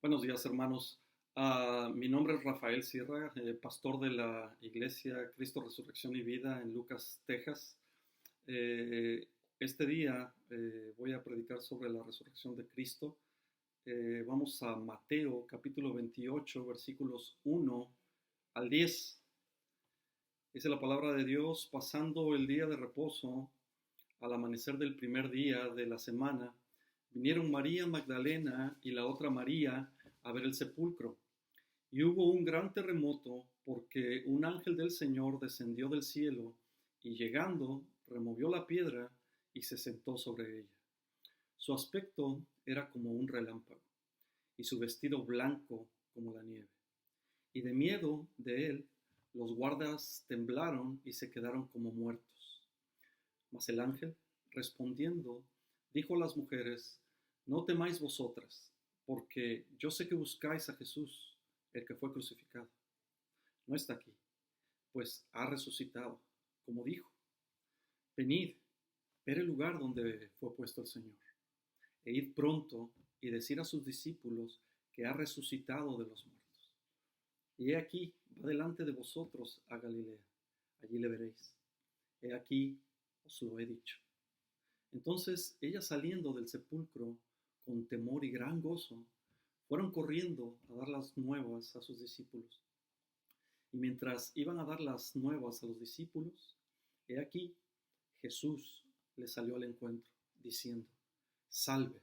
Buenos días, hermanos. Mi nombre es Rafael Sierra, pastor de la iglesia Cristo Resurrección y Vida en Lucas, Texas. Eh, este día voy a predicar sobre la resurrección de Cristo. Vamos a Mateo capítulo 28, versículos 1 al 10. Dice la palabra de Dios: pasando el día de reposo, al amanecer del primer día de la semana, vinieron María Magdalena y la otra María a ver el sepulcro. Y hubo un gran terremoto, porque un ángel del Señor descendió del cielo y, llegando, removió la piedra y se sentó sobre ella. Su aspecto era como un relámpago, y su vestido blanco como la nieve. Y de miedo de él, los guardas temblaron y se quedaron como muertos. Mas el ángel, respondiendo, dijo a las mujeres: No temáis vosotras, porque yo sé que buscáis a Jesús, el que fue crucificado. No está aquí, pues ha resucitado, como dijo. Venid, ver el lugar donde fue puesto el Señor, e id pronto y decir a sus discípulos que ha resucitado de los muertos. Y he aquí, va delante de vosotros a Galilea, allí le veréis. He aquí, os lo he dicho. Entonces ellas, saliendo del sepulcro con temor y gran gozo, fueron corriendo a dar las nuevas a sus discípulos. Y mientras iban a dar las nuevas a los discípulos, he aquí, Jesús les salió al encuentro, diciendo: Salve.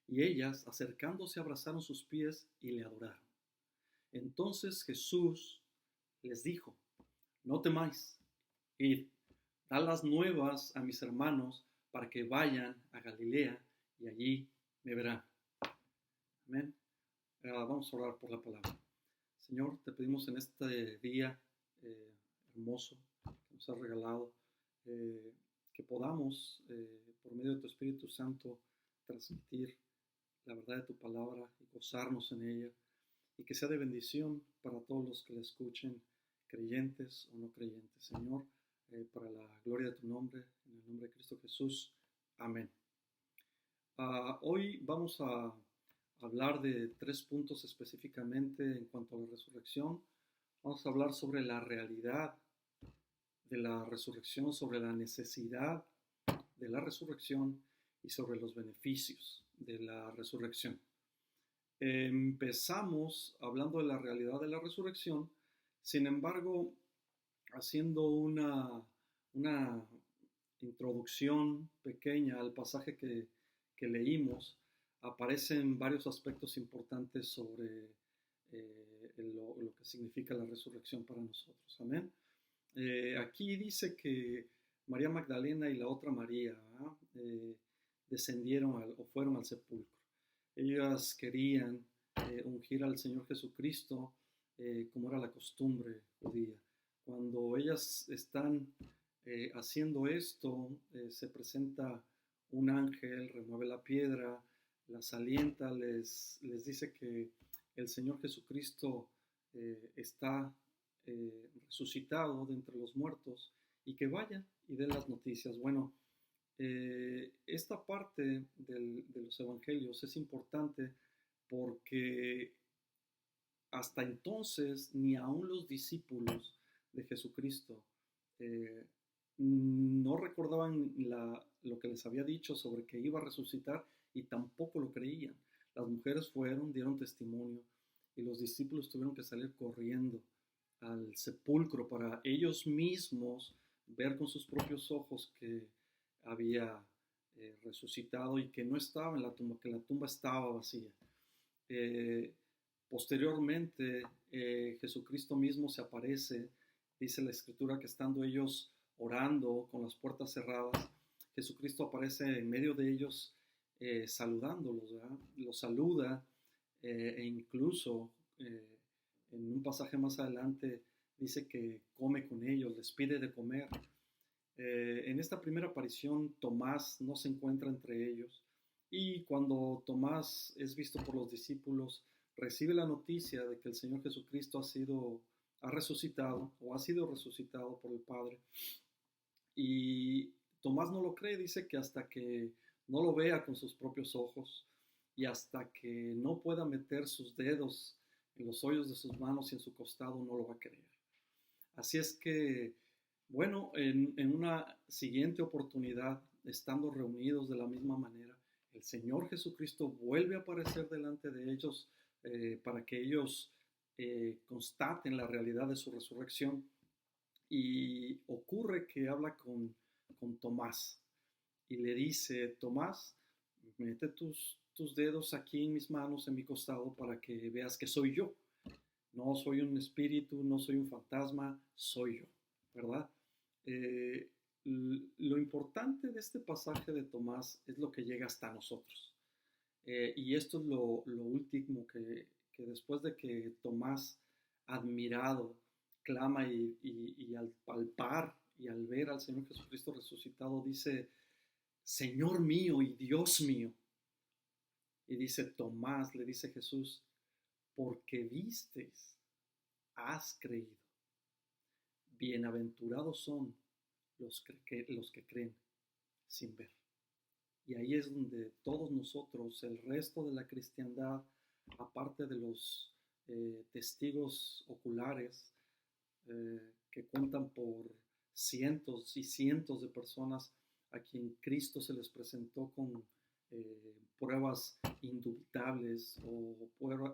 Y ellas, acercándose, abrazaron sus pies y le adoraron. Entonces Jesús les dijo: No temáis, id, dad las nuevas a mis hermanos, para que vayan a Galilea y allí me verán. Amén. Vamos a orar por la palabra. Señor, te pedimos en este día hermoso que nos has regalado, que podamos, por medio de tu Espíritu Santo, transmitir la verdad de tu palabra y gozarnos en ella, y que sea de bendición para todos los que la escuchen, creyentes o no creyentes. Señor, para la gloria de tu nombre, en el nombre de Cristo Jesús. Amén. Hoy vamos a hablar de tres puntos específicamente en cuanto a la resurrección. Vamos a hablar sobre la realidad de la resurrección, sobre la necesidad de la resurrección y sobre los beneficios de la resurrección. Empezamos hablando de la realidad de la resurrección. Sin embargo, haciendo una introducción pequeña al pasaje que leímos, aparecen varios aspectos importantes sobre lo que significa la resurrección para nosotros. Amén. Aquí dice que María Magdalena y la otra María descendieron o fueron al sepulcro. Ellas querían ungir al Señor Jesucristo, como era la costumbre judía. Cuando ellas están haciendo esto, se presenta un ángel, remueve la piedra, las alienta, les dice que el Señor Jesucristo está resucitado de entre los muertos y que vayan y den las noticias. Bueno, esta parte de los evangelios es importante porque hasta entonces ni aun los discípulos de Jesucristo no recordaban lo que les había dicho sobre que iba a resucitar, y tampoco lo creían. Las mujeres fueron, dieron testimonio, y los discípulos tuvieron que salir corriendo al sepulcro para ellos mismos ver con sus propios ojos que había resucitado y que no estaba en la tumba, que la tumba estaba vacía. Eh, Posteriormente, Jesucristo mismo se aparece. Dice la Escritura que, estando ellos orando con las puertas cerradas, Jesucristo aparece en medio de ellos, saludándolos, ¿verdad? Los saluda, e incluso en un pasaje más adelante dice que come con ellos, les pide de comer. En esta primera aparición, Tomás no se encuentra entre ellos, y cuando Tomás es visto por los discípulos, recibe la noticia de que el Señor Jesucristo ha resucitado o ha sido resucitado por el Padre. Y Tomás no lo cree, dice que hasta que no lo vea con sus propios ojos. y hasta que no pueda meter sus dedos en los hoyos de sus manos y en su costado, no lo va a creer. Así es que, bueno, en una siguiente oportunidad, estando reunidos de la misma manera, el Señor Jesucristo vuelve a aparecer delante de ellos para que ellos constaten la realidad de su resurrección. Y ocurre que habla con Tomás y le dice: Tomás, mete tus dedos aquí en mis manos, en mi costado, para que veas que soy yo. No soy un espíritu, no soy un fantasma, soy yo, ¿verdad? Eh, lo importante de este pasaje de Tomás es lo que llega hasta nosotros. Y esto es lo último que después de que Tomás, admirado, clama y al palpar y al ver al Señor Jesucristo resucitado, dice: Señor mío y Dios mío. Y dice Tomás, le dice Jesús: porque visteis, has creído. Bienaventurados son los que creen sin ver. Y ahí es donde todos nosotros, el resto de la cristiandad, aparte de los testigos oculares que cuentan por cientos y cientos de personas a quien Cristo se les presentó con pruebas indubitables o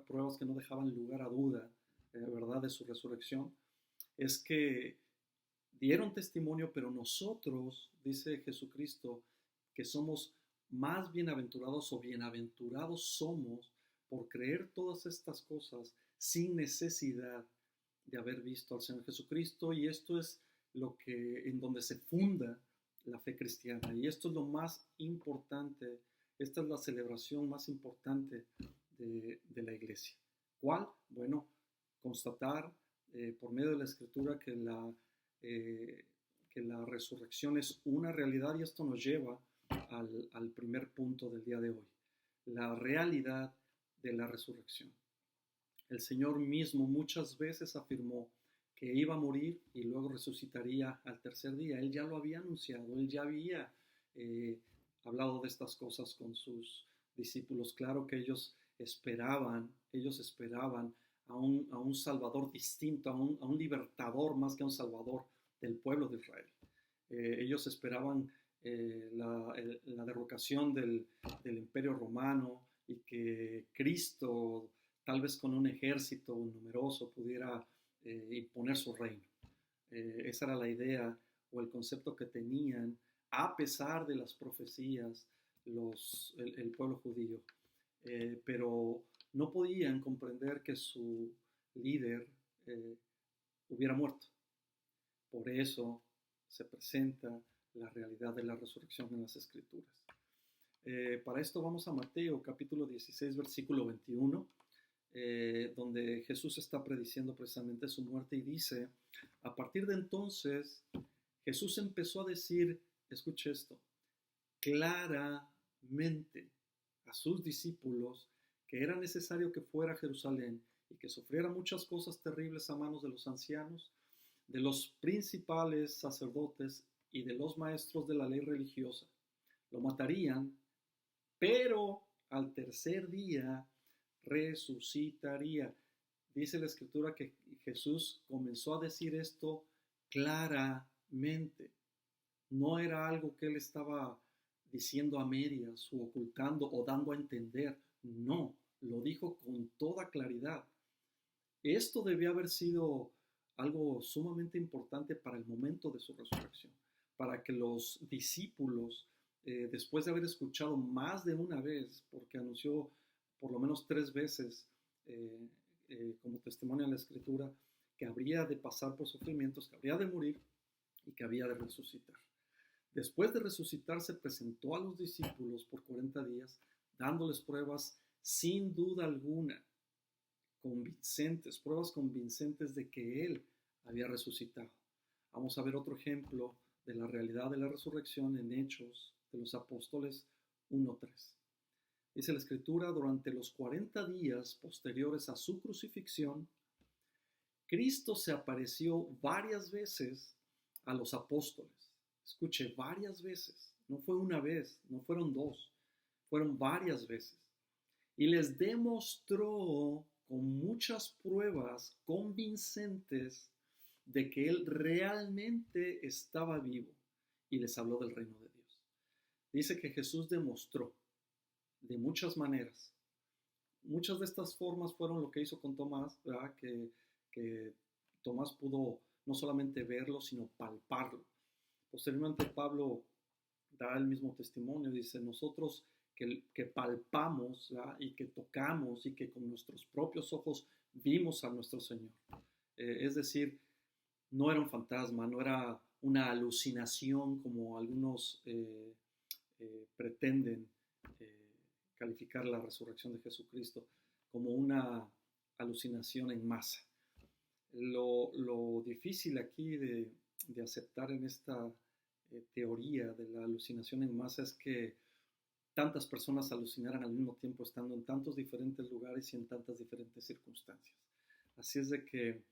pruebas que no dejaban lugar a duda, ¿verdad?, de su resurrección, es que dieron testimonio, pero nosotros, dice Jesucristo, que somos más bienaventurados o bienaventurados somos por creer todas estas cosas sin necesidad de haber visto al Señor Jesucristo. Y esto es lo que en donde se funda la fe cristiana, y esto es lo más importante. Esta es la celebración más importante de la iglesia. ¿Cuál? Bueno, constatar por medio de la Escritura que la resurrección es una realidad, y esto nos lleva al primer punto del día de hoy: la realidad de la resurrección. El Señor mismo muchas veces afirmó que iba a morir y luego resucitaría al tercer día. Él ya lo había anunciado, él ya había hablado de estas cosas con sus discípulos. Claro que ellos esperaban a un Salvador distinto, a un libertador más que a un Salvador del pueblo de Israel. Ellos esperaban la derrocación del Imperio Romano, y que Cristo, tal vez con un ejército numeroso, pudiera imponer su reino. Esa era la idea o el concepto que tenían, a pesar de las profecías, el pueblo judío. Pero no podían comprender que su líder hubiera muerto. Por eso se presenta la realidad de la resurrección en las Escrituras. Para esto vamos a Mateo capítulo 16, versículo 21, donde Jesús está prediciendo precisamente su muerte, y dice: a partir de entonces Jesús empezó a decir, escuche esto, claramente a sus discípulos que era necesario que fuera a Jerusalén y que sufriera muchas cosas terribles a manos de los ancianos, de los principales sacerdotes y de los maestros de la ley religiosa. Lo matarían, pero al tercer día resucitaría. Dice la Escritura que Jesús comenzó a decir esto claramente. No era algo que él estaba diciendo a medias o ocultando o dando a entender. No, lo dijo con toda claridad. Esto debía haber sido algo sumamente importante para el momento de su resurrección, para que los discípulos, después de haber escuchado más de una vez, porque anunció por lo menos 3 veces como testimonio en la Escritura, que habría de pasar por sufrimientos, que habría de morir y que había de resucitar. Después de resucitar, se presentó a los discípulos por 40 días, dándoles pruebas sin duda alguna, pruebas convincentes de que Él había resucitado. Vamos a ver otro ejemplo de la realidad de la resurrección en Hechos de los Apóstoles 1:3. Dice la Escritura: durante los 40 días posteriores a su crucifixión, Cristo se apareció varias veces a los apóstoles. Escuche, varias veces. No fue una vez, no fueron 2, fueron varias veces. y les demostró con muchas pruebas convincentes de que Él realmente estaba vivo y les habló del reino de Dios. Dice que Jesús demostró de muchas maneras. Muchas de estas formas fueron lo que hizo con Tomás, ¿verdad? Que Tomás pudo no solamente verlo, sino palparlo. Posteriormente Pablo da el mismo testimonio, dice, nosotros que palpamos, ¿verdad? Y que tocamos y que con nuestros propios ojos vimos a nuestro Señor. Es decir, no era un fantasma, no era una alucinación como algunos pretenden calificar la resurrección de Jesucristo como una alucinación en masa. Lo difícil aquí de aceptar en esta teoría de la alucinación en masa es que tantas personas alucinaran al mismo tiempo estando en tantos diferentes lugares y en tantas diferentes circunstancias. Así es de que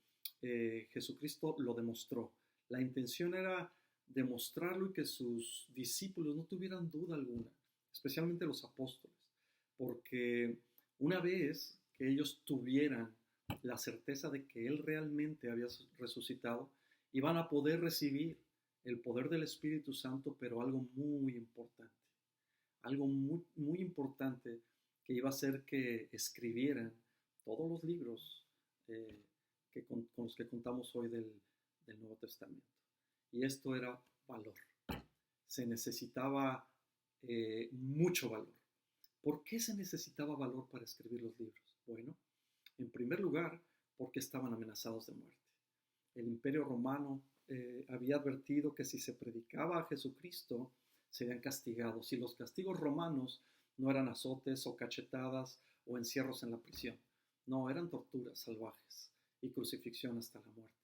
Jesucristo lo demostró. La intención era demostrarlo y que sus discípulos no tuvieran duda alguna, especialmente los apóstoles, porque una vez que ellos tuvieran la certeza de que Él realmente había resucitado, iban a poder recibir el poder del Espíritu Santo, pero algo muy importante que iba a hacer que escribieran todos los libros con los que contamos hoy del Nuevo Testamento. Y esto era valor. Se necesitaba mucho valor. ¿Por qué se necesitaba valor para escribir los libros? Bueno, en primer lugar, porque estaban amenazados de muerte. El Imperio Romano había advertido que si se predicaba a Jesucristo, serían castigados. Y los castigos romanos no eran azotes o cachetadas o encierros en la prisión. No, eran torturas salvajes y crucifixión hasta la muerte.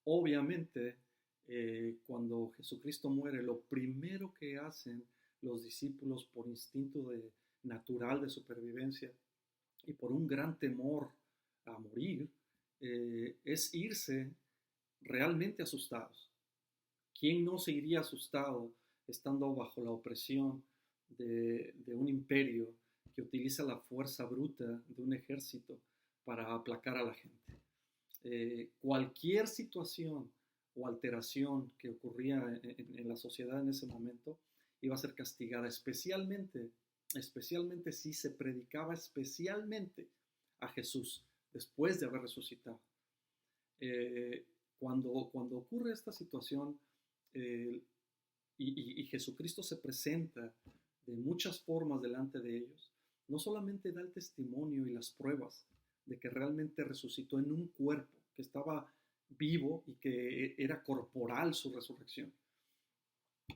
Obviamente, cuando Jesucristo muere, lo primero que hacen los discípulos por instinto natural de supervivencia y por un gran temor a morir, es irse realmente asustados. ¿Quién no se iría asustado estando bajo la opresión de un imperio que utiliza la fuerza bruta de un ejército para aplacar a la gente? Cualquier situación o alteración que ocurría en la sociedad en ese momento iba a ser castigada, especialmente si se predicaba especialmente a Jesús después de haber resucitado. Cuando ocurre esta situación y Jesucristo se presenta de muchas formas delante de ellos, no solamente da el testimonio y las pruebas de que realmente resucitó en un cuerpo que estaba vivo y que era corporal su resurrección.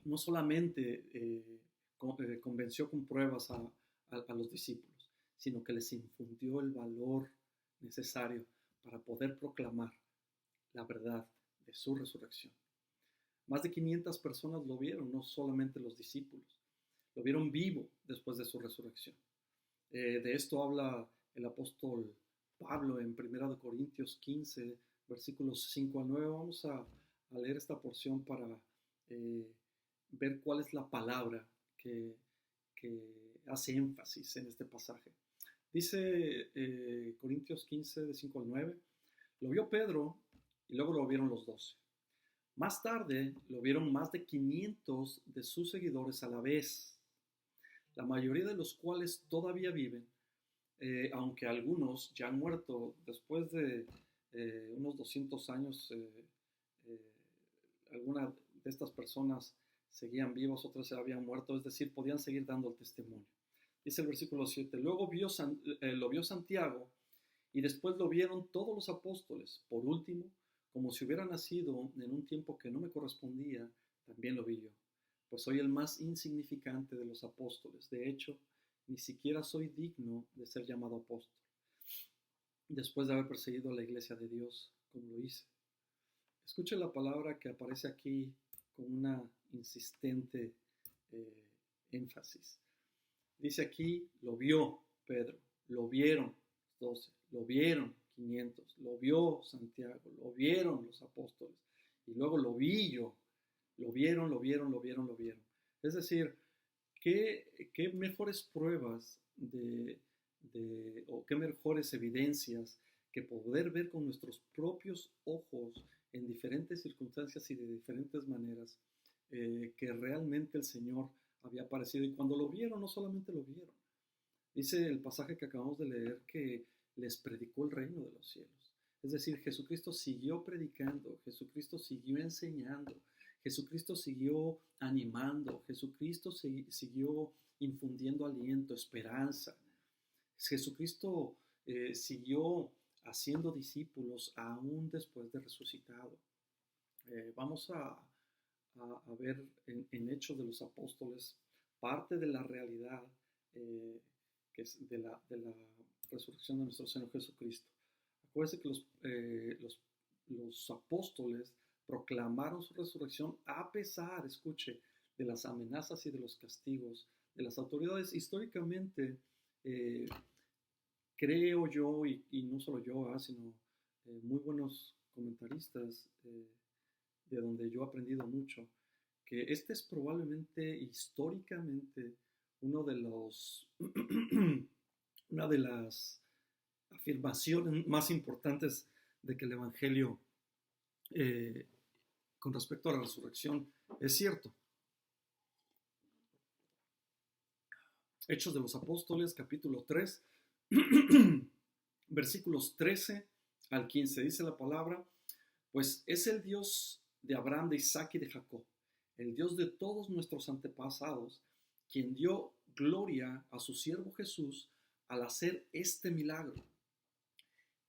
No solamente convenció con pruebas a los discípulos, sino que les infundió el valor necesario para poder proclamar la verdad de su resurrección. Más de 500 personas lo vieron, no solamente los discípulos. Lo vieron vivo después de su resurrección. De esto habla el apóstol Pablo en 1 Corintios 15, versículos 5 al 9. Vamos a leer esta porción para ver cuál es la palabra que hace énfasis en este pasaje. Dice Corintios 15, de 5 al 9, lo vio Pedro y luego lo vieron los 12. Más tarde lo vieron más de 500 de sus seguidores a la vez, la mayoría de los cuales todavía viven, aunque algunos ya han muerto después de unos 200 años. Algunas de estas personas seguían vivos, otras se habían muerto, es decir, podían seguir dando el testimonio. Dice el versículo 7, luego lo vio Santiago y después lo vieron todos los apóstoles. Por último, como si hubiera nacido en un tiempo que no me correspondía, también lo vi yo, pues soy el más insignificante de los apóstoles. De hecho, ni siquiera soy digno de ser llamado apóstol, después de haber perseguido a la iglesia de Dios como lo hice. Escuche la palabra que aparece aquí con una insistente énfasis. Dice aquí, lo vio Pedro, lo vieron 12, lo vieron 500, lo vio Santiago, lo vieron los apóstoles, y luego lo vi yo, lo vieron. Es decir, ¿qué mejores pruebas de o qué mejores evidencias que poder ver con nuestros propios ojos en diferentes circunstancias y de diferentes maneras que realmente el Señor había aparecido. Y cuando lo vieron, no solamente lo vieron. Dice el pasaje que acabamos de leer que les predicó el reino de los cielos. Es decir, Jesucristo siguió predicando, Jesucristo siguió enseñando, Jesucristo siguió animando, Jesucristo siguió infundiendo aliento, esperanza. Jesucristo siguió haciendo discípulos aún después de resucitado. Vamos a ver en Hechos de los Apóstoles parte de la realidad que es de la resurrección de nuestro Señor Jesucristo. Acuérdense que los apóstoles proclamaron su resurrección a pesar, escuche, de las amenazas y de los castigos de las autoridades. Históricamente, creo yo, y no solo yo, sino muy buenos comentaristas, de donde yo he aprendido mucho, que este es probablemente históricamente uno de los, una de las afirmaciones más importantes de que el Evangelio con respecto a la resurrección es cierto. Hechos de los Apóstoles, capítulo 3, versículos 13 al 15, dice la palabra: pues es el Dios de Abraham, de Isaac y de Jacob, el Dios de todos nuestros antepasados, quien dio gloria a su siervo Jesús al hacer este milagro.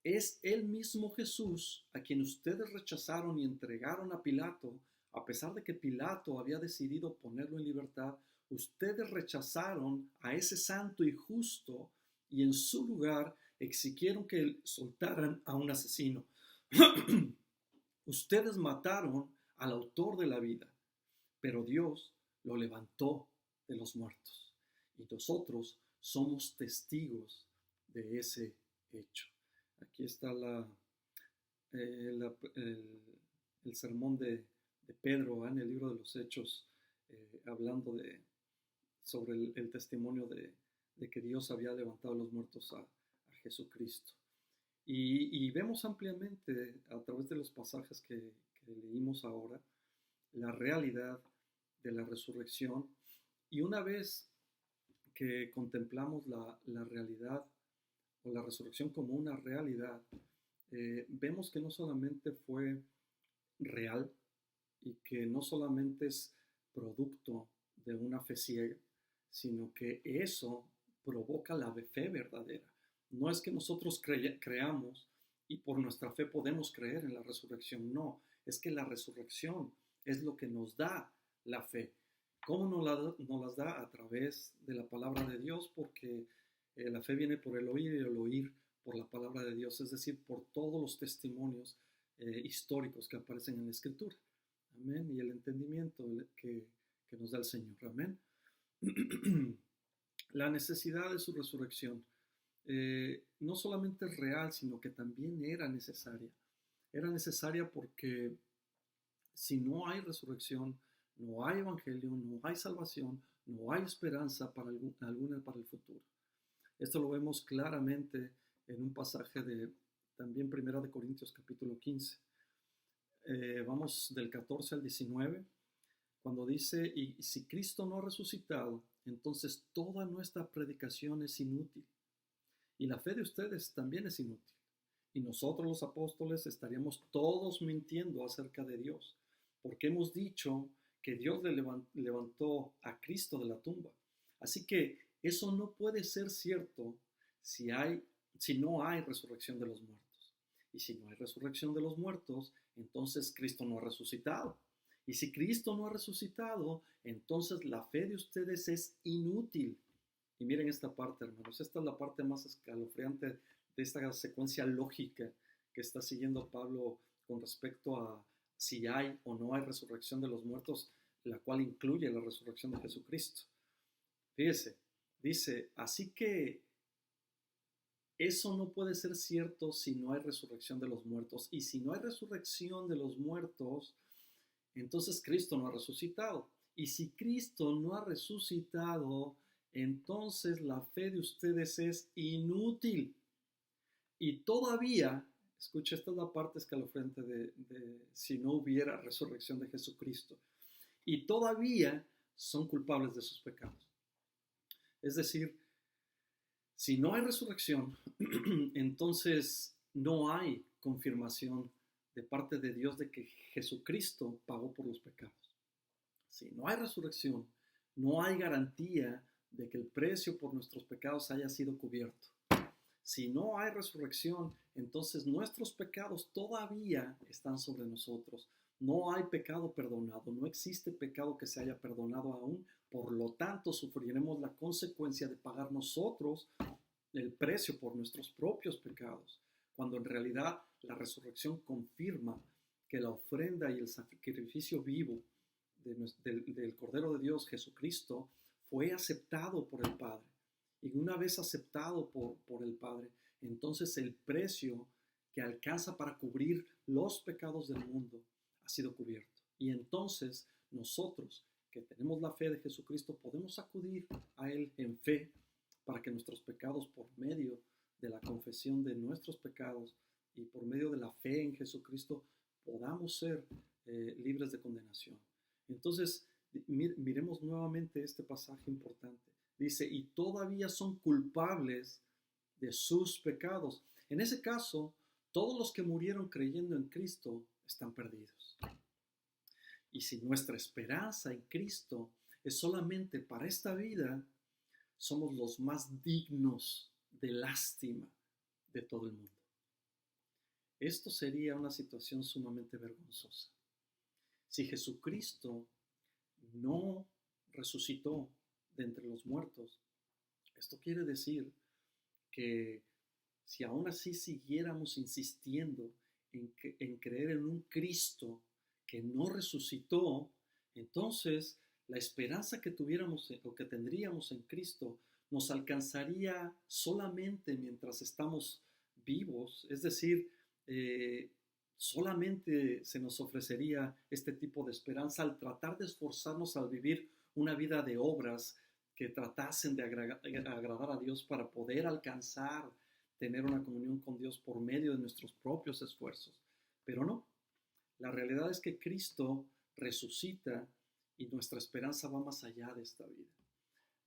Es el mismo Jesús a quien ustedes rechazaron y entregaron a Pilato, a pesar de que Pilato había decidido ponerlo en libertad. Ustedes rechazaron a ese santo y justo y en su lugar exigieron que soltaran a un asesino. Ustedes mataron al autor de la vida, pero Dios lo levantó de los muertos. Y nosotros somos testigos de ese hecho. Aquí está el sermón de Pedro en el libro de los Hechos, hablando sobre el testimonio de que Dios había levantado a los muertos a Jesucristo. Y vemos ampliamente a través de los pasajes que leímos ahora la realidad de la resurrección. Y una vez que contemplamos la realidad o la resurrección como una realidad, vemos que no solamente fue real y que no solamente es producto de una fe ciega, sino que eso provoca la fe verdadera. No es que nosotros creamos y por nuestra fe podemos creer en la resurrección, no, es que la resurrección es lo que nos da la fe. ¿Cómo nos las da? A través de la palabra de Dios, porque la fe viene por el oír y el oír por la palabra de Dios, es decir, por todos los testimonios históricos que aparecen en la Escritura. Amén. Y el entendimiento que nos da el Señor. Amén. La necesidad de su resurrección no solamente es real, sino que también era necesaria. Era necesaria porque si no hay resurrección, no hay evangelio, no hay salvación, no hay esperanza para alguna para el futuro. Esto lo vemos claramente en un pasaje de también 1 Corintios capítulo 15. Vamos del 14 al 19, cuando dice: y si Cristo no ha resucitado, entonces toda nuestra predicación es inútil, y la fe de ustedes también es inútil. Y nosotros los apóstoles estaríamos todos mintiendo acerca de Dios, porque hemos dicho que Dios le levantó a Cristo de la tumba. Así que eso no puede ser cierto si no hay resurrección de los muertos. Y si no hay resurrección de los muertos, entonces Cristo no ha resucitado. Y si Cristo no ha resucitado, entonces la fe de ustedes es inútil. Y miren esta parte, hermanos. Esta es la parte más escalofriante de esta secuencia lógica que está siguiendo Pablo con respecto a si hay o no hay resurrección de los muertos, la cual incluye la resurrección de Jesucristo. Fíjese, dice: así que eso no puede ser cierto si no hay resurrección de los muertos. Y si no hay resurrección de los muertos, entonces Cristo no ha resucitado. Y si Cristo no ha resucitado, entonces la fe de ustedes es inútil. Y todavía, escucha, esta es la parte escalofriante de si no hubiera resurrección de Jesucristo. Y todavía son culpables de sus pecados. Es decir, si no hay resurrección, entonces no hay confirmación de parte de Dios de que Jesucristo pagó por los pecados. Si no hay resurrección, no hay garantía de que el precio por nuestros pecados haya sido cubierto. Si no hay resurrección, entonces nuestros pecados todavía están sobre nosotros. No hay pecado perdonado, no existe pecado que se haya perdonado aún. Por lo tanto, sufriremos la consecuencia de pagar nosotros el precio por nuestros propios pecados, cuando en realidad la resurrección confirma que la ofrenda y el sacrificio vivo del Cordero de Dios, Jesucristo, fue aceptado por el Padre. Y una vez aceptado por el Padre, entonces el precio que alcanza para cubrir los pecados del mundo ha sido cubierto. Y entonces nosotros, que tenemos la fe de Jesucristo, podemos acudir a Él en fe para que nuestros pecados, por medio de la confesión de nuestros pecados y por medio de la fe en Jesucristo, podamos ser libres de condenación. Entonces, miremos nuevamente este pasaje importante. Dice, y todavía son culpables de sus pecados. En ese caso, todos los que murieron creyendo en Cristo están perdidos. Y si nuestra esperanza en Cristo es solamente para esta vida, somos los más dignos de lástima de todo el mundo. Esto sería una situación sumamente vergonzosa. Si Jesucristo no resucitó de entre los muertos, esto quiere decir que si aún así siguiéramos insistiendo en creer en un Cristo que no resucitó, entonces la esperanza que tuviéramos o que tendríamos en Cristo nos alcanzaría solamente mientras estamos vivos, es decir, solamente se nos ofrecería este tipo de esperanza al tratar de esforzarnos al vivir una vida de obras que tratasen de agradar a Dios para poder alcanzar, tener una comunión con Dios por medio de nuestros propios esfuerzos. Pero no, la realidad es que Cristo resucita y nuestra esperanza va más allá de esta vida.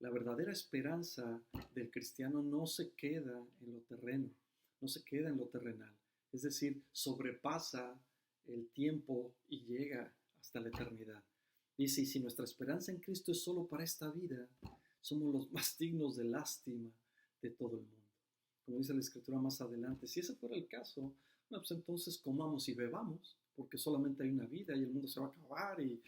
La verdadera esperanza del cristiano no se queda en lo terreno, no se queda en lo terrenal. Es decir, sobrepasa el tiempo y llega hasta la eternidad. Dice, y si nuestra esperanza en Cristo es solo para esta vida, somos los más dignos de lástima de todo el mundo. Como dice la Escritura más adelante, si ese fuera el caso, bueno, pues entonces comamos y bebamos, porque solamente hay una vida y el mundo se va a acabar y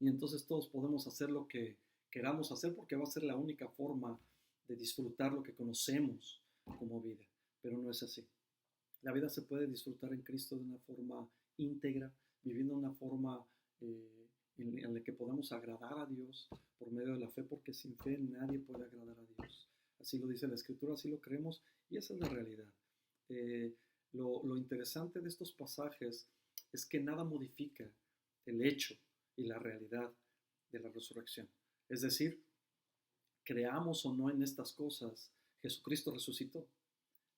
entonces todos podemos hacer lo que queramos hacer porque va a ser la única forma de disfrutar lo que conocemos como vida. Pero no es así. La vida se puede disfrutar en Cristo de una forma íntegra, viviendo de una forma en la que podamos agradar a Dios por medio de la fe, porque sin fe nadie puede agradar a Dios. Así lo dice la Escritura, así lo creemos y esa es la realidad. Lo interesante de estos pasajes es que nada modifica el hecho y la realidad de la resurrección. Es decir, creamos o no en estas cosas, Jesucristo resucitó.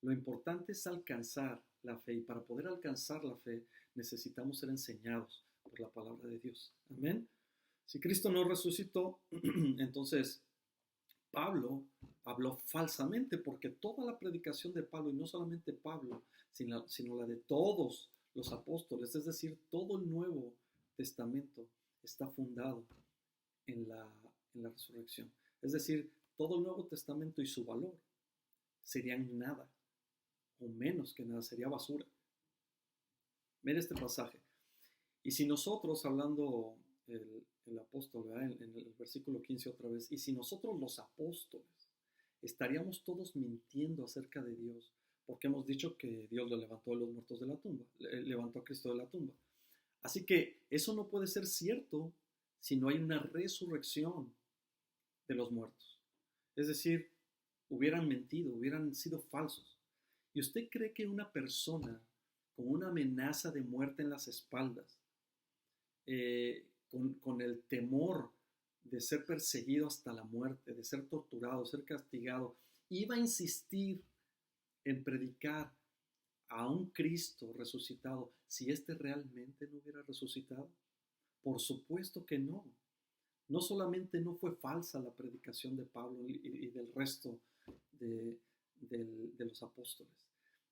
Lo importante es alcanzar la fe y para poder alcanzar la fe necesitamos ser enseñados por la palabra de Dios. Amén. Si Cristo no resucitó, entonces Pablo habló falsamente porque toda la predicación de Pablo, y no solamente Pablo, sino la de todos los apóstoles, es decir, todo el Nuevo Testamento está fundado en la resurrección. Es decir, todo el Nuevo Testamento y su valor serían nada o menos que nada, sería basura. Mira este pasaje. Y si nosotros, hablando el apóstol, en el versículo 15 otra vez, y si nosotros los apóstoles estaríamos todos mintiendo acerca de Dios, porque hemos dicho que Dios lo levantó de los muertos de la tumba, levantó a Cristo de la tumba. Así que eso no puede ser cierto si no hay una resurrección de los muertos. Es decir, hubieran mentido, hubieran sido falsos. ¿Y usted cree que una persona con una amenaza de muerte en las espaldas, con el temor de ser perseguido hasta la muerte, de ser torturado, ser castigado, iba a insistir en predicar a un Cristo resucitado si éste realmente no hubiera resucitado? Por supuesto que no. No solamente no fue falsa la predicación de Pablo y del resto de, de los apóstoles,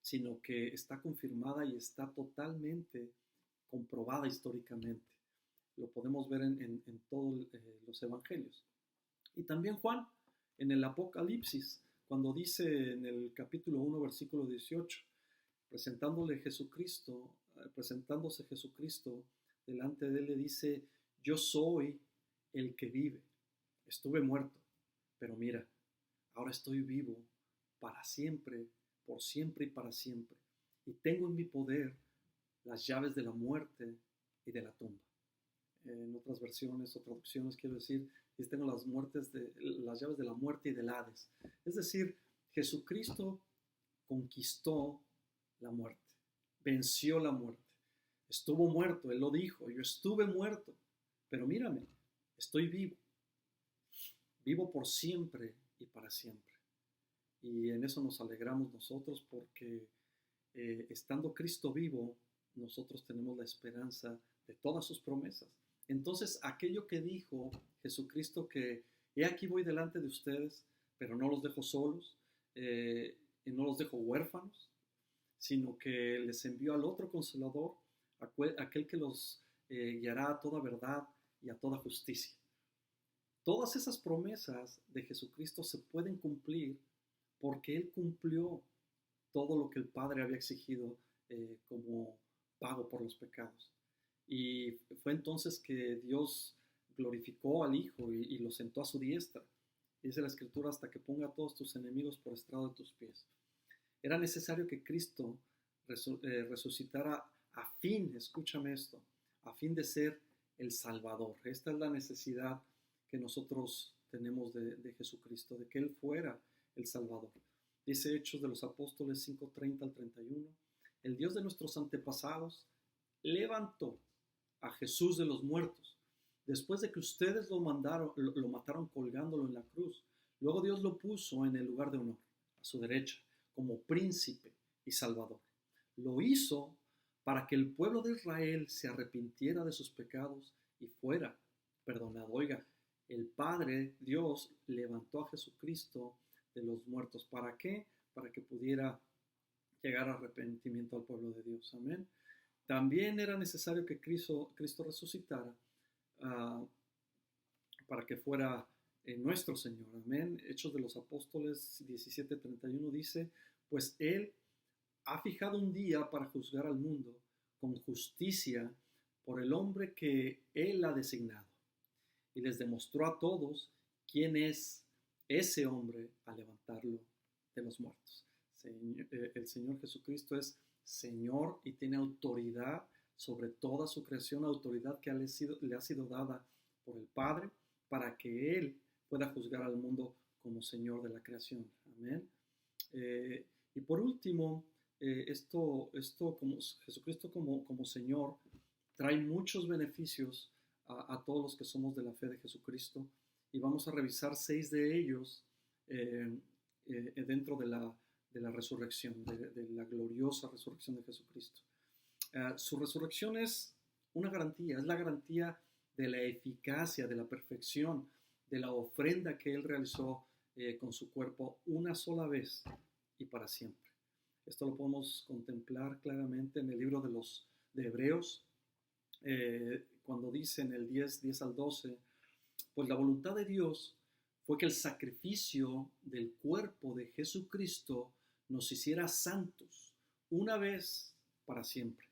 sino que está confirmada y está totalmente comprobada históricamente. Lo podemos ver en todos los evangelios. Y también Juan, en el Apocalipsis, cuando dice en el capítulo 1, versículo 18, presentándose Jesucristo delante de él, le dice: yo soy el que vive. Estuve muerto, pero mira, ahora estoy vivo para siempre, por siempre y para siempre. Y tengo en mi poder las llaves de la muerte y de la tumba. En otras versiones o traducciones quiero decir, tengo las llaves de la muerte y del Hades. Es decir, Jesucristo conquistó la muerte, venció la muerte. Estuvo muerto, Él lo dijo, yo estuve muerto, pero mírame, estoy vivo, vivo por siempre y para siempre. Y en eso nos alegramos nosotros porque estando Cristo vivo, nosotros tenemos la esperanza de todas sus promesas. Entonces, aquello que dijo Jesucristo, que he aquí voy delante de ustedes, pero no los dejo solos, y no los dejo huérfanos, sino que les envió al otro Consolador, aquel que los guiará a toda verdad y a toda justicia. Todas esas promesas de Jesucristo se pueden cumplir porque Él cumplió todo lo que el Padre había exigido como pago por los pecados. Y fue entonces que Dios glorificó al Hijo y lo sentó a su diestra. Dice la Escritura: hasta que ponga a todos tus enemigos por estrado de tus pies. Era necesario que Cristo resucitara a fin, escúchame esto, a fin de ser el Salvador. Esta es la necesidad que nosotros tenemos de Jesucristo, de que Él fuera el Salvador. Dice Hechos de los Apóstoles 5:30 al 31, el Dios de nuestros antepasados levantó a Jesús de los muertos, después de que ustedes lo mataron colgándolo en la cruz. Luego Dios lo puso en el lugar de honor, a su derecha, como príncipe y salvador. Lo hizo para que el pueblo de Israel se arrepintiera de sus pecados y fuera perdonado. Oiga, el Padre, Dios, levantó a Jesucristo de los muertos. ¿Para qué? Para que pudiera llegar a arrepentimiento al pueblo de Dios. Amén. También era necesario que Cristo resucitara para que fuera nuestro Señor. Amén. Hechos de los Apóstoles 17:31 dice: pues Él ha fijado un día para juzgar al mundo con justicia por el hombre que Él ha designado. Y les demostró a todos quién es ese hombre al levantarlo de los muertos. El Señor Jesucristo es Señor y tiene autoridad sobre toda su creación, autoridad que le ha sido dada por el Padre para que Él pueda juzgar al mundo como Señor de la creación. Amén. Y por último, esto como Jesucristo como Señor trae muchos beneficios a todos los que somos de la fe de Jesucristo, y vamos a revisar 6 de ellos dentro de la resurrección, de la gloriosa resurrección de Jesucristo. Su resurrección es una garantía, es la garantía de la eficacia, de la perfección, de la ofrenda que Él realizó con su cuerpo una sola vez y para siempre. Esto lo podemos contemplar claramente en el libro de Hebreos, cuando dice en el 10 al 12, pues la voluntad de Dios fue que el sacrificio del cuerpo de Jesucristo nos hiciera santos una vez para siempre.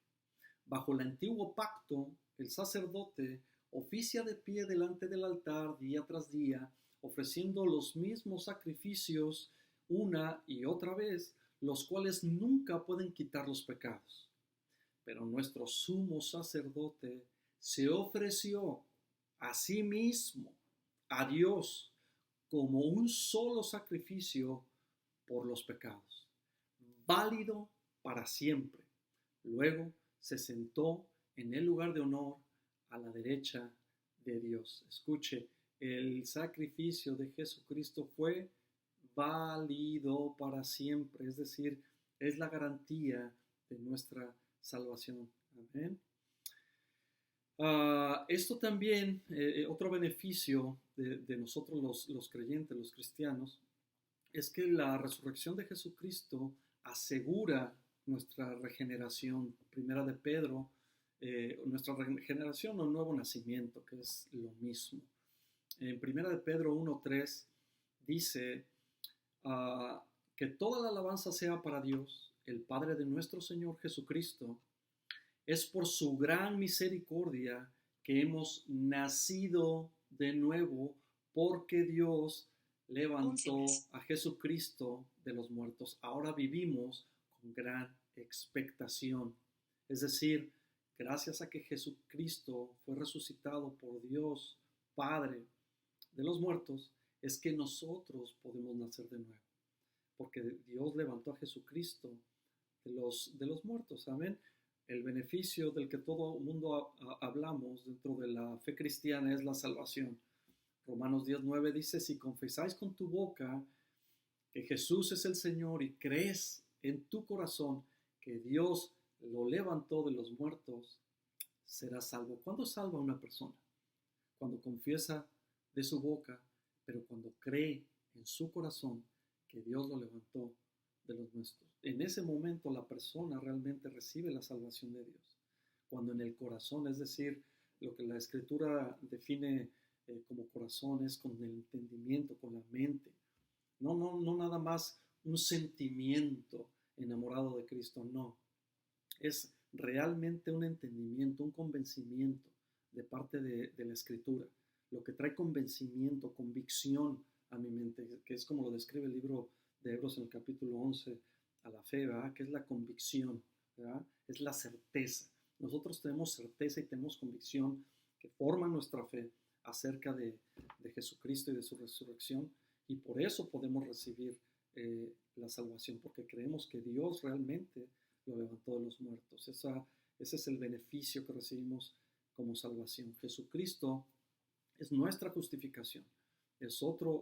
Bajo el antiguo pacto, el sacerdote oficia de pie delante del altar día tras día, ofreciendo los mismos sacrificios una y otra vez, los cuales nunca pueden quitar los pecados. Pero nuestro sumo sacerdote se ofreció a sí mismo, a Dios, como un solo sacrificio por los pecados, válido para siempre. Luego se sentó en el lugar de honor a la derecha de Dios. Escuche, El sacrificio de Jesucristo fue válido para siempre, es decir, es la garantía de nuestra salvación. Amén. Esto también, otro beneficio de nosotros los creyentes, los cristianos, es que la resurrección de Jesucristo asegura nuestra regeneración. Primera de Pedro, nuestra regeneración o nuevo nacimiento, que es lo mismo. En Primera de Pedro 1:3 dice que toda la alabanza sea para Dios, el Padre de nuestro Señor Jesucristo. Es por su gran misericordia que hemos nacido de nuevo, porque Dios levantó a Jesucristo de los muertos. Ahora vivimos con gran expectación. Es decir, gracias a que Jesucristo fue resucitado por Dios Padre de los muertos, es que nosotros podemos nacer de nuevo. Porque Dios levantó a Jesucristo de los muertos. Amén. El beneficio del que todo el mundo hablamos dentro de la fe cristiana es la salvación. Romanos 10:9 dice, si confesáis con tu boca que Jesús es el Señor y crees en tu corazón que Dios lo levantó de los muertos, serás salvo. ¿Cuándo salva una persona? Cuando confiesa de su boca, pero cuando cree en su corazón que Dios lo levantó de los nuestros. En ese momento la persona realmente recibe la salvación de Dios. Cuando en el corazón, es decir, lo que la Escritura define como corazón es con el entendimiento, con la mente. No nada más un sentimiento enamorado de Cristo, no. Es realmente un entendimiento, un convencimiento de parte de la Escritura. Lo que trae convencimiento, convicción a mi mente, que es como lo describe el libro de Hebreos en el capítulo 11, a la fe, ¿verdad? Que es la convicción, ¿verdad? Es la certeza. Nosotros tenemos certeza y tenemos convicción que forma nuestra fe acerca de Jesucristo y de su resurrección, y por eso podemos recibir la salvación, porque creemos que Dios realmente lo levantó de los muertos. Ese es el beneficio que recibimos como salvación. Jesucristo es nuestra justificación. Es otro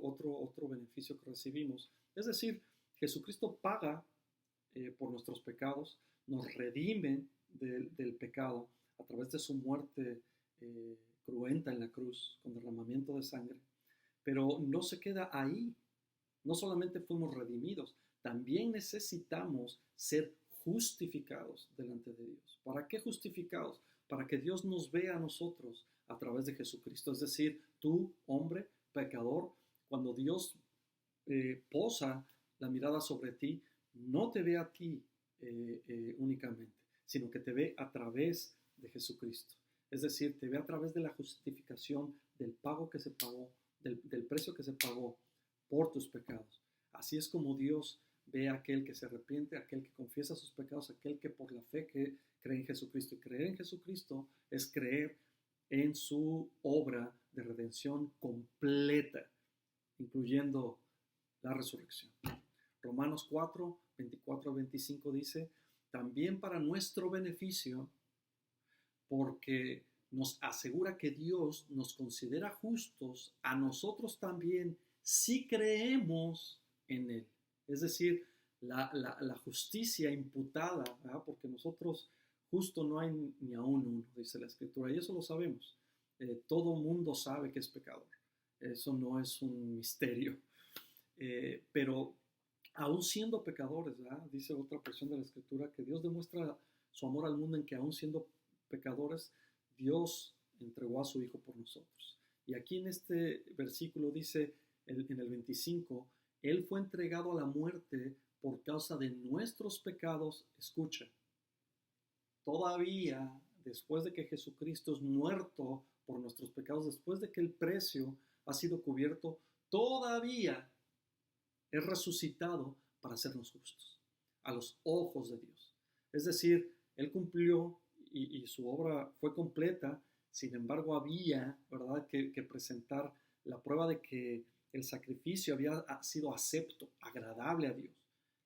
beneficio que recibimos. Es decir, Jesucristo paga por nuestros pecados, nos redime del pecado a través de su muerte cruenta en la cruz, con derramamiento de sangre. Pero no se queda ahí. No solamente fuimos redimidos, también necesitamos ser justificados delante de Dios. ¿Para qué justificados? Para que Dios nos vea a nosotros a través de Jesucristo. Es decir, tú, hombre, pecador, cuando Dios posa la mirada sobre ti, no te ve a ti únicamente, sino que te ve a través de Jesucristo. Es decir, te ve a través de la justificación del pago que se pagó, del precio que se pagó por tus pecados. Así es como Dios ve a aquel que se arrepiente, a aquel que confiesa sus pecados, a aquel que por la fe que cree en Jesucristo. Y creer en Jesucristo es creer en su obra de redención completa, incluyendo la resurrección. Romanos 4, 24-25 dice, también para nuestro beneficio, porque nos asegura que Dios nos considera justos a nosotros también si creemos en Él. Es decir, la justicia imputada, ¿verdad? Porque nosotros justo no hay ni aún uno, dice la Escritura, y eso lo sabemos. Todo mundo sabe que es pecador. Eso no es un misterio. Pero aún siendo pecadores, ¿verdad? Dice otra porción de la Escritura que Dios demuestra su amor al mundo en que aún siendo pecadores, Dios entregó a su Hijo por nosotros. Y aquí en este versículo dice, en el 25, Él fue entregado a la muerte por causa de nuestros pecados. Escucha, todavía después de que Jesucristo es muerto por nuestros pecados, después de que el precio ha sido cubierto, todavía es resucitado para hacernos justos a los ojos de Dios. Es decir, Él cumplió y su obra fue completa. Sin embargo, había, ¿verdad?, que presentar la prueba de que el sacrificio había sido acepto, agradable a Dios,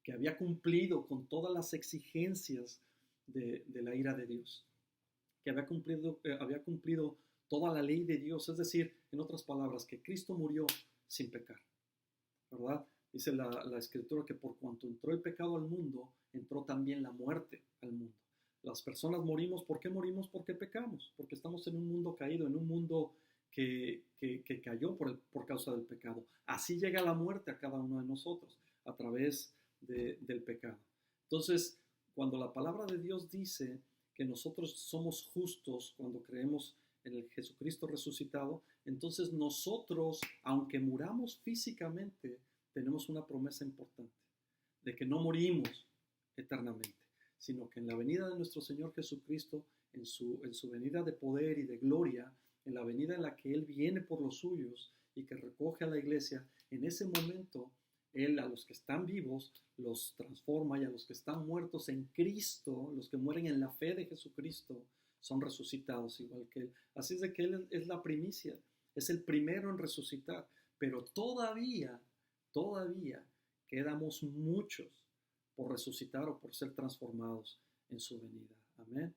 que había cumplido con todas las exigencias de la ira de Dios, que había cumplido toda la ley de Dios, es decir, en otras palabras, que Cristo murió sin pecar, ¿verdad? Dice la Escritura que por cuanto entró el pecado al mundo, entró también la muerte al mundo. Las personas morimos, ¿por qué morimos? Porque pecamos, porque estamos en un mundo caído, en un mundo que cayó por causa del pecado. Así llega la muerte a cada uno de nosotros, a través del pecado. Entonces, cuando la palabra de Dios dice que nosotros somos justos cuando creemos en el Jesucristo resucitado, entonces nosotros, aunque muramos físicamente, tenemos una promesa importante, de que no morimos eternamente, sino que en la venida de nuestro Señor Jesucristo, en su venida de poder y de gloria, en la venida en la que Él viene por los suyos y que recoge a la iglesia, en ese momento Él a los que están vivos los transforma, y a los que están muertos en Cristo, los que mueren en la fe de Jesucristo, son resucitados igual que Él. Así es de que Él es la primicia, es el primero en resucitar, pero todavía quedamos muchos por resucitar o por ser transformados en su venida. Amén.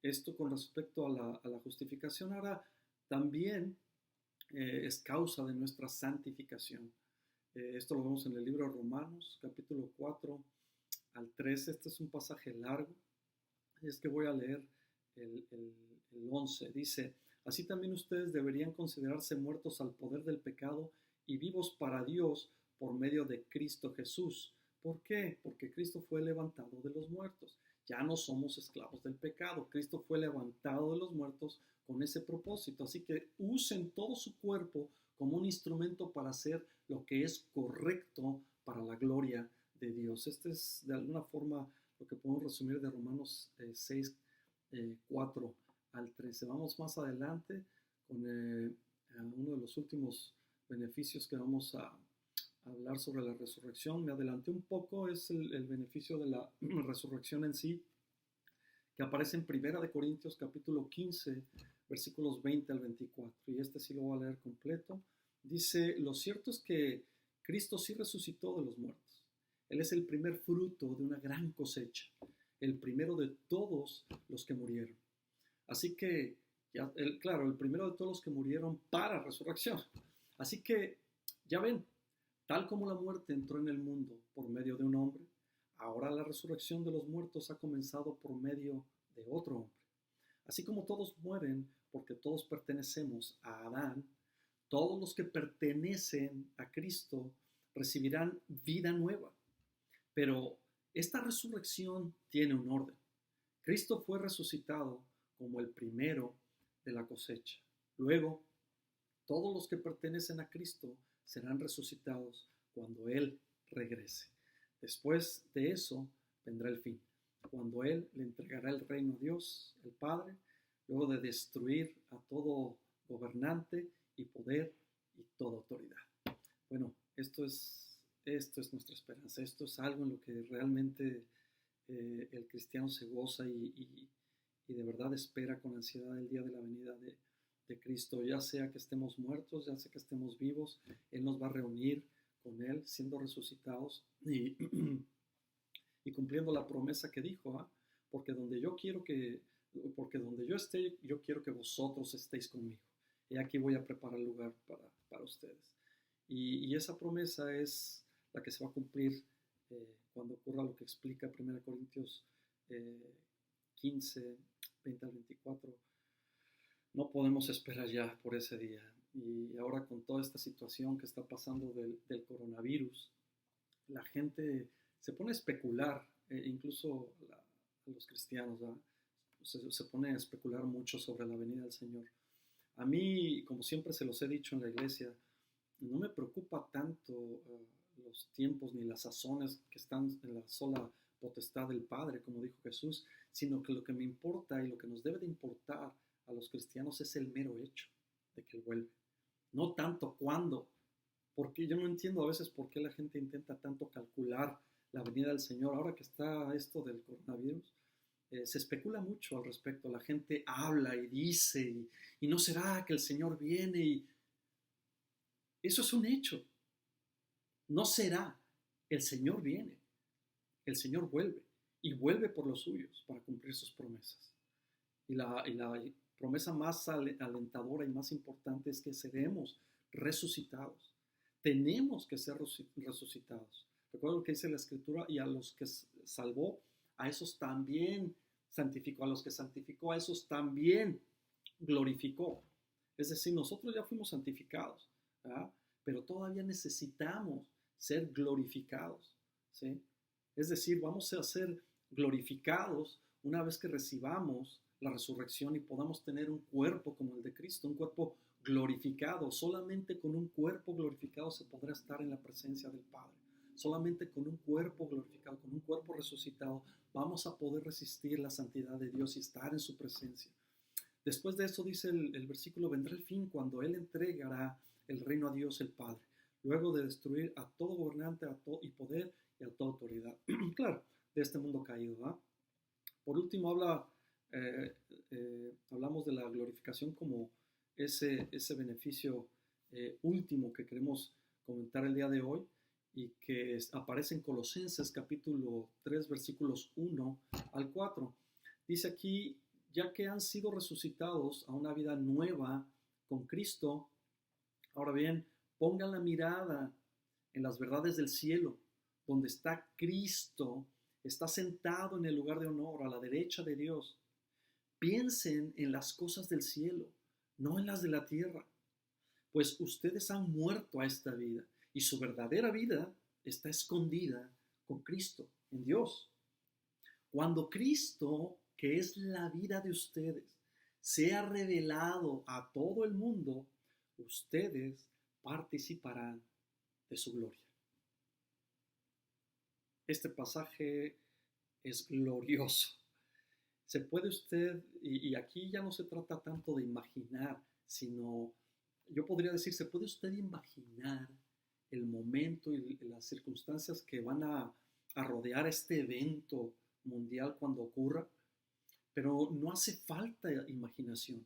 Esto con respecto a la justificación. Ahora, también es causa de nuestra santificación. Esto lo vemos en el libro de Romanos, capítulo 4 al 13. Este es un pasaje largo. Es que voy a leer el 11. Dice, así también ustedes deberían considerarse muertos al poder del pecado y vivos para Dios por medio de Cristo Jesús. ¿Por qué? Porque Cristo fue levantado de los muertos. Ya no somos esclavos del pecado. Cristo fue levantado de los muertos con ese propósito. Así que usen todo su cuerpo como un instrumento para hacer lo que es correcto para la gloria de Dios. Este es de alguna forma lo que podemos resumir de Romanos 6, 4 al 13. Vamos más adelante con uno de los últimos beneficios que vamos a hablar sobre la resurrección. Me adelanté un poco, es el beneficio de la resurrección en sí, que aparece en 1 Corintios capítulo 15, versículos 20 al 24, y este sí lo voy a leer completo. Dice, lo cierto es que Cristo sí resucitó de los muertos. Él es el primer fruto de una gran cosecha, el primero de todos los que murieron. Así que, claro, el primero de todos los que murieron para resurrección. Así que, ya ven, tal como la muerte entró en el mundo por medio de un hombre, ahora la resurrección de los muertos ha comenzado por medio de otro hombre. Así como todos mueren porque todos pertenecemos a Adán, todos los que pertenecen a Cristo recibirán vida nueva. Pero esta resurrección tiene un orden. Cristo fue resucitado como el primero de la cosecha. Luego, todos los que pertenecen a Cristo serán resucitados cuando Él regrese. Después de eso vendrá el fin, cuando Él le entregará el reino a Dios, el Padre, luego de destruir a todo gobernante y poder y toda autoridad. Bueno, esto es nuestra esperanza. Esto es algo en lo que realmente el cristiano se goza y de verdad espera con ansiedad el día de la venida de Cristo. Ya sea que estemos muertos, ya sea que estemos vivos, Él nos va a reunir con Él, siendo resucitados y cumpliendo la promesa que dijo, porque donde yo esté, yo quiero que vosotros estéis conmigo. Y aquí voy a preparar lugar para ustedes. Y esa promesa es la que se va a cumplir cuando ocurra lo que explica 1 Corintios 15, 20 al 24. No podemos esperar ya por ese día. Y ahora con toda esta situación que está pasando del coronavirus, la gente se pone a especular, incluso los cristianos, se pone a especular mucho sobre la venida del Señor. A mí, como siempre se los he dicho en la iglesia, no me preocupa tanto los tiempos ni las sazones que están en la sola potestad del Padre, como dijo Jesús, sino que lo que me importa y lo que nos debe de importar a los cristianos es el mero hecho de que Él vuelve. No tanto cuándo, porque yo no entiendo a veces por qué la gente intenta tanto calcular la venida del Señor. Ahora que está esto del coronavirus, se especula mucho al respecto. La gente habla y dice, y no será que el Señor viene, y eso es un hecho. No será, el Señor viene, el Señor vuelve, y vuelve por los suyos para cumplir sus promesas. Y la promesa más alentadora y más importante es que seremos resucitados. Tenemos que ser resucitados. Recuerda lo que dice la Escritura: y a los que salvó, a esos también santificó, a los que santificó, a esos también glorificó. Es decir, nosotros ya fuimos santificados, ¿verdad? Pero todavía necesitamos ser glorificados, ¿sí? Es decir, vamos a ser glorificados una vez que recibamos la resurrección y podamos tener un cuerpo como el de Cristo, un cuerpo glorificado. Solamente con un cuerpo glorificado se podrá estar en la presencia del Padre. Solamente con un cuerpo glorificado, con un cuerpo resucitado, vamos a poder resistir la santidad de Dios y estar en su presencia. Después de eso dice el versículo: vendrá el fin cuando Él entregará el reino a Dios el Padre, luego de destruir a todo gobernante y poder y a toda autoridad. Claro, de este mundo caído, ¿verdad? Por último, hablamos de la glorificación como ese beneficio último que queremos comentar el día de hoy, y que aparece en Colosenses capítulo 3 versículos 1 al 4. Dice aquí: ya que han sido resucitados a una vida nueva con Cristo, ahora bien, pongan la mirada en las verdades del cielo, donde está Cristo, está sentado en el lugar de honor a la derecha de Dios. Piensen en las cosas del cielo, no en las de la tierra, pues ustedes han muerto a esta vida y su verdadera vida está escondida con Cristo en Dios. Cuando Cristo, que es la vida de ustedes, sea revelado a todo el mundo, ustedes participarán de su gloria. Este pasaje es glorioso. Se puede usted, y aquí ya no se trata tanto de imaginar, sino, yo podría decir, se puede usted imaginar el momento y las circunstancias que van a rodear este evento mundial cuando ocurra. Pero no hace falta imaginación.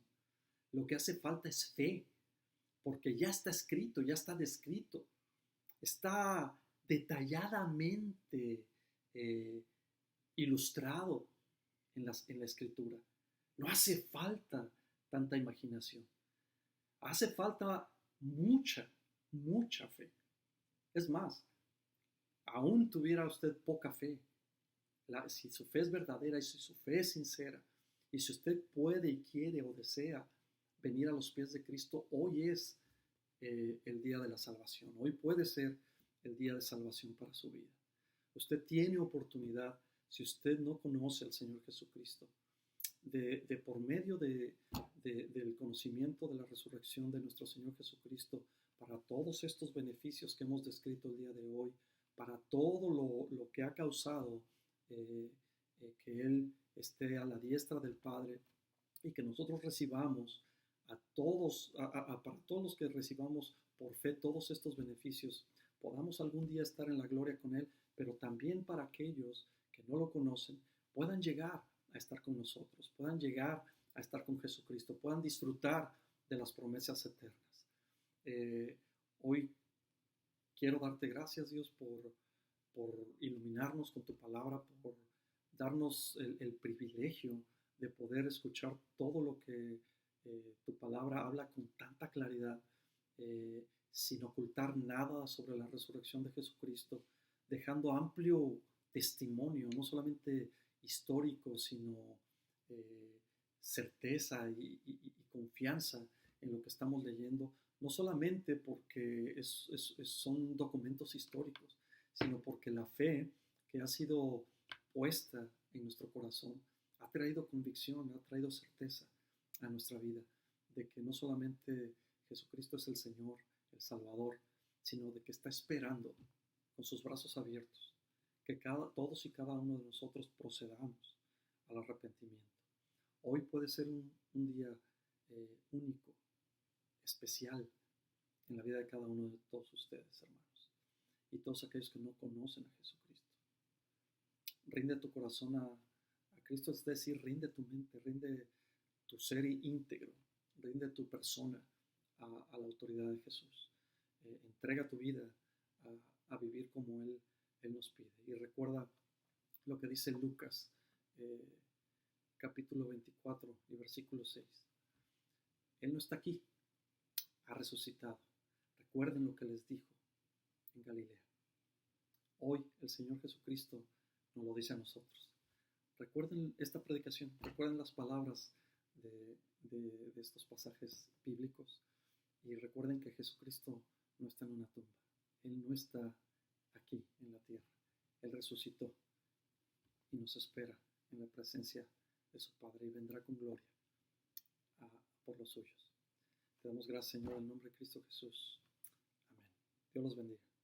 Lo que hace falta es fe, porque ya está escrito, ya está descrito. Está detalladamente ilustrado en la Escritura. No hace falta tanta imaginación. Hace falta mucha, mucha fe. Es más, aún tuviera usted poca fe, si su fe es verdadera y si su fe es sincera, y si usted puede y quiere o desea venir a los pies de Cristo, hoy es el día de la salvación. Hoy puede ser el día de salvación para su vida. Usted tiene oportunidad, si usted no conoce al Señor Jesucristo, de por medio del conocimiento de la resurrección de nuestro Señor Jesucristo, para todos estos beneficios que hemos descrito el día de hoy, para todo lo que ha causado que Él esté a la diestra del Padre, y que nosotros recibamos para todos los que recibamos por fe todos estos beneficios, podamos algún día estar en la gloria con Él, pero también para aquellos que no lo conocen, puedan llegar a estar con nosotros, puedan llegar a estar con Jesucristo, puedan disfrutar de las promesas eternas. Hoy quiero darte gracias, Dios, por iluminarnos con tu palabra, por darnos el privilegio de poder escuchar todo lo que tu palabra habla con tanta claridad, sin ocultar nada sobre la resurrección de Jesucristo, dejando amplio testimonio, no solamente histórico, sino certeza y confianza en lo que estamos leyendo, no solamente porque son documentos históricos, sino porque la fe que ha sido puesta en nuestro corazón ha traído convicción, ha traído certeza a nuestra vida, de que no solamente Jesucristo es el Señor, el Salvador, sino de que está esperando con sus brazos abiertos que todos y cada uno de nosotros procedamos al arrepentimiento. Hoy puede ser un día único, especial en la vida de cada uno de todos ustedes, hermanos, y todos aquellos que no conocen a Jesucristo. Rinde tu corazón a Cristo, es decir, rinde tu mente, rinde tu ser íntegro, rinde tu persona a la autoridad de Jesús. Entrega tu vida a vivir como Él nos pide. Y recuerda lo que dice Lucas, capítulo 24 y versículo 6. Él no está aquí, ha resucitado. Recuerden lo que les dijo en Galilea. Hoy el Señor Jesucristo nos lo dice a nosotros. Recuerden esta predicación, recuerden las palabras de estos pasajes bíblicos y recuerden que Jesucristo no está en una tumba. Él no está aquí en la tierra. Él resucitó y nos espera en la presencia de su Padre y vendrá con gloria por los suyos. Te damos gracias, Señor, en el nombre de Cristo Jesús. Amén. Dios los bendiga.